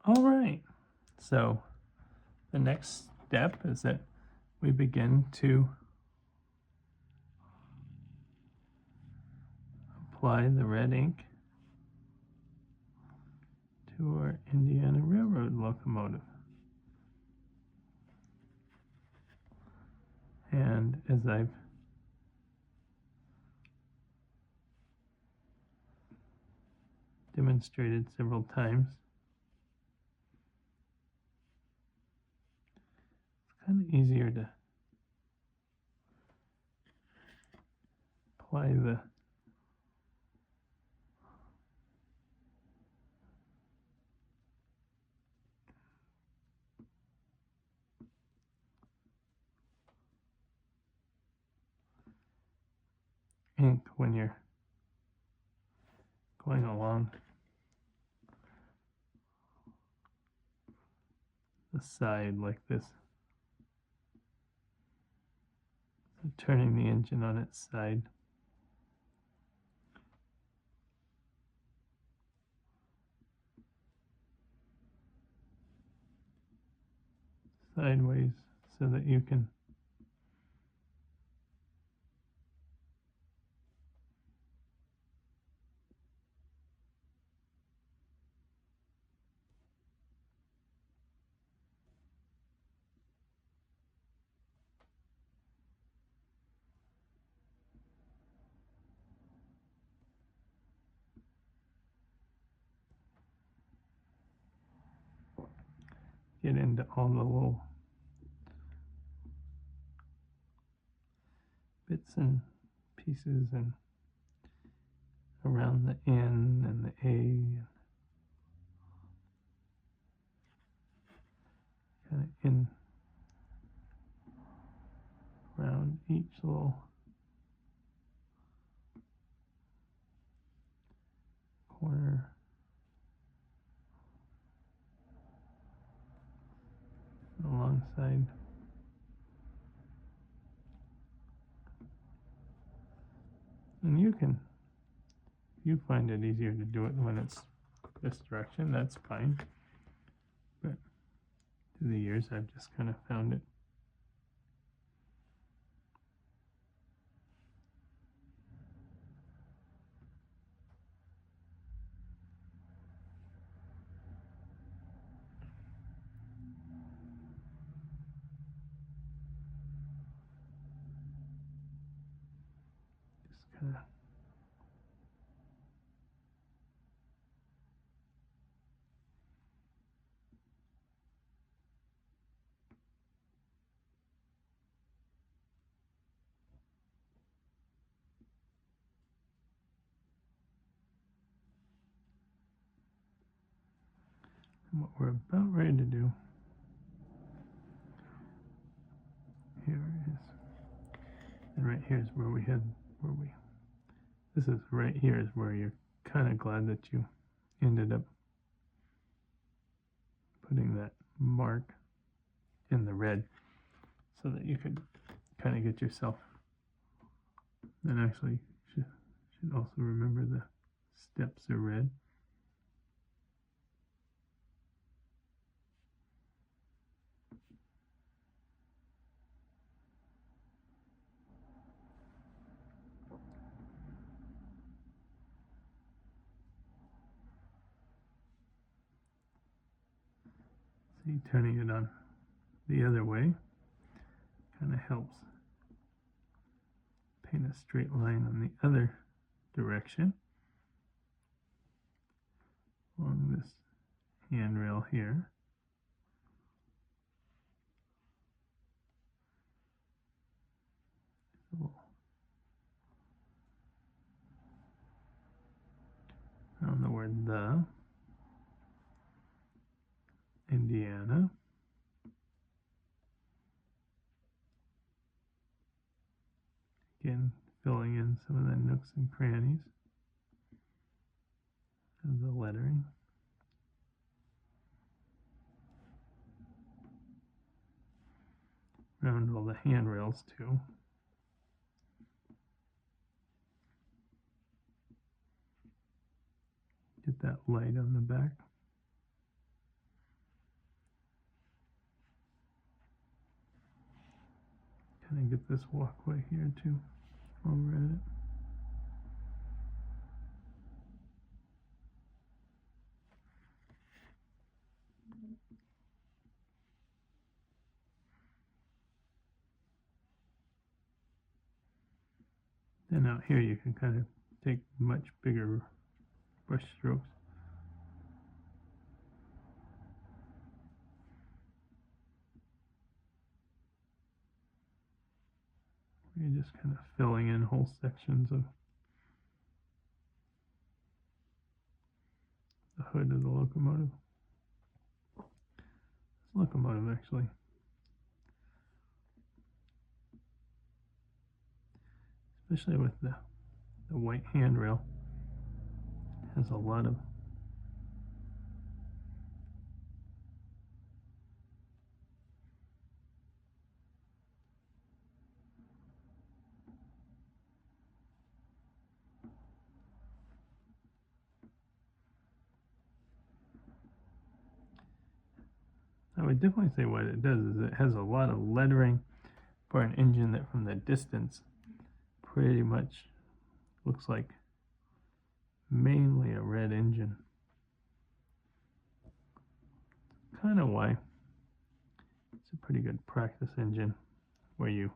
All right, so the next step is that we begin to apply the red ink to our Indiana Railroad locomotive. And as I've demonstrated several times, it's kind of easier to apply the ink when you're going along the side like this. So turning the engine on its side. Sideways so that you can get into all the little bits and pieces and around the N and the A, kind of in around each little corner. Alongside. And you can, if you find it easier to do it when it's this direction, that's fine. But through the years, I've just kind of found it just kind of what we're about ready to do. Here is, and right here is where we had, this is right here is where you're kind of glad that you ended up putting that mark in the red so that you could kind of get yourself, and actually should also remember the steps are red. See, turning it on the other way kind of helps paint a straight line on the other direction along this handrail here. So around the word the, Indiana. Again, filling in some of the nooks and crannies of the lettering. Around all the handrails too. Get that light on the back. kind of get this walkway here too while we're at it. Then out here you can kind of take much bigger brush strokes. You're just kind of filling in whole sections of the hood of the locomotive. This locomotive actually, especially with the white handrail, has a lot of I would definitely say what it does is it has a lot of lettering for an engine that from the distance pretty much looks like mainly a red engine. Kind of why it's a pretty good practice engine where you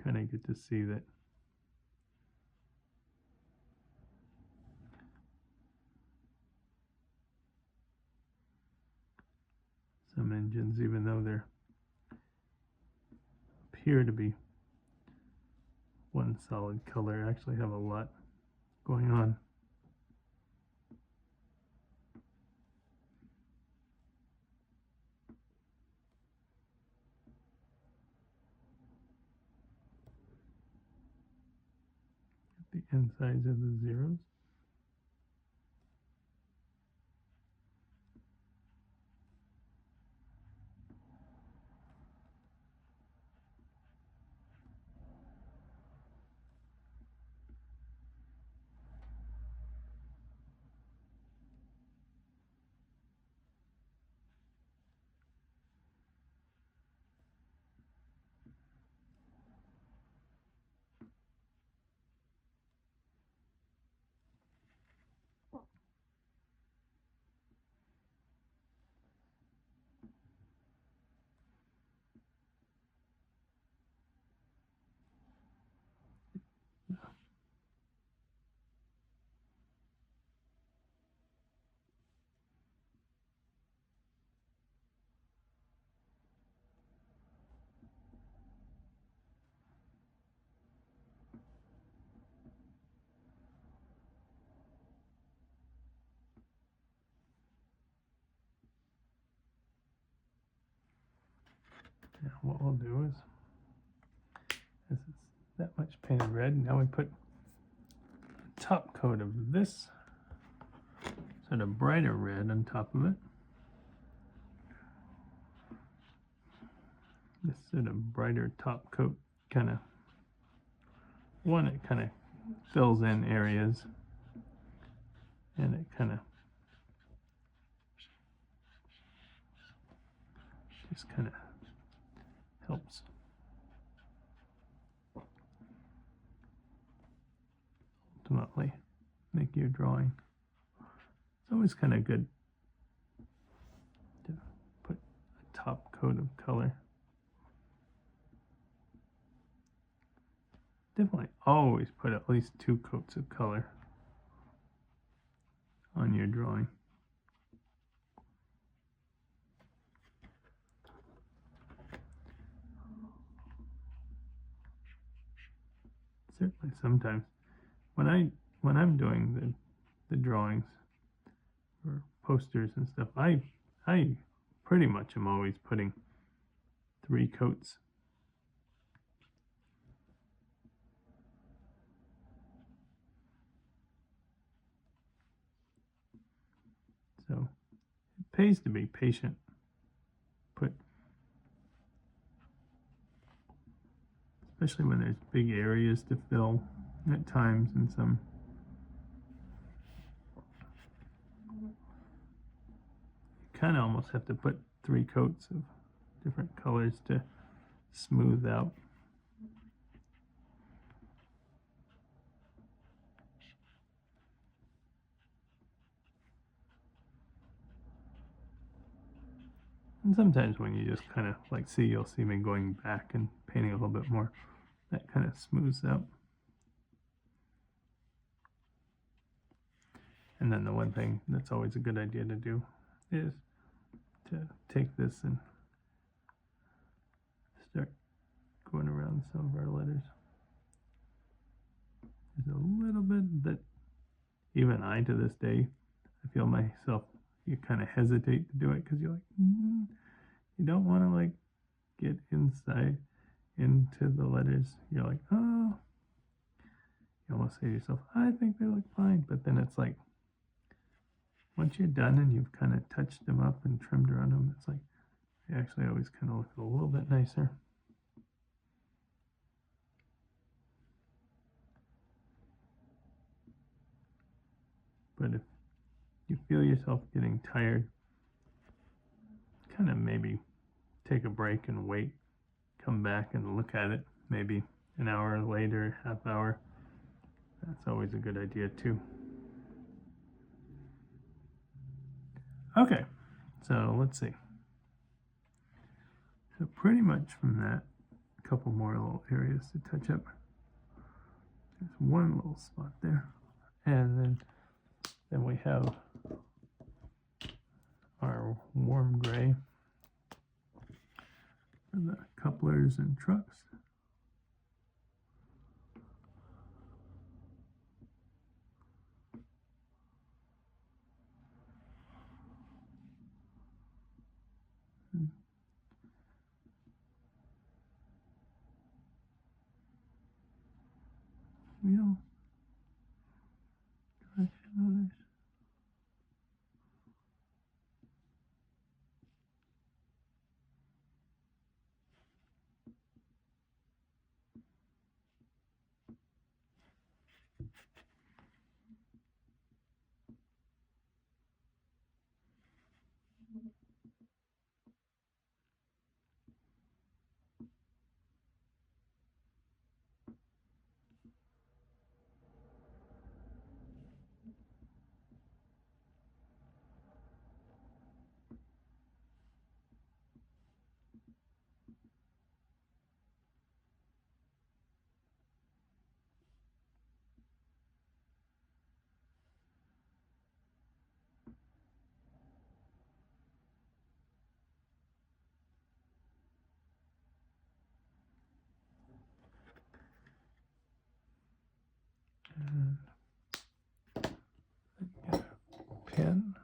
kind of get to see that some engines, even though they appear to be one solid color, actually have a lot going on. The insides of the zeros. Now what we'll do is, this is that much painted red, now we put a top coat of this sort of brighter red on top of it. This sort of brighter top coat kind of, it kind of fills in areas, and it kind of just kind of helps ultimately make your drawing. It's always kind of good to put a top coat of color. Definitely always put at least 2 coats of color on your drawing. Certainly sometimes when I'm doing the drawings or posters and stuff, I pretty much am always putting 3 coats. So it pays to be patient. Especially when there's big areas to fill at times in some almost have to put 3 coats of different colors to smooth out. And sometimes when you just kind of like see, you'll see me going back and painting a little bit more. That kind of smooths out. And then the one thing that's always a good idea to do is to take this and start going around some of our letters. There's a little bit that even I, to this day, I feel myself, you kind of hesitate to do it because you're like, you don't want to like get inside into the letters. You're like, oh, you almost say to yourself, I think they look fine. But then it's like, once you're done and you've kind of touched them up and trimmed around them, it's like, they actually always kind of look a little bit nicer. But if you feel yourself getting tired, kind of maybe take a break and wait, come back and look at it maybe an hour later, half hour. That's always a good idea too. Okay, so let's see. So pretty much from that, a couple more little areas to touch up. There's one little spot there, and then we have our warm gray for the couplers and trucks. Wheel, correction others. And get a pen.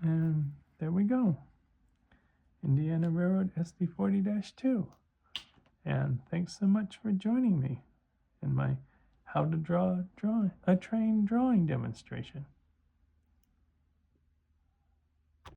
And there we go. Indiana Railroad SD40-2. And thanks so much for joining me in my how to draw a train drawing demonstration.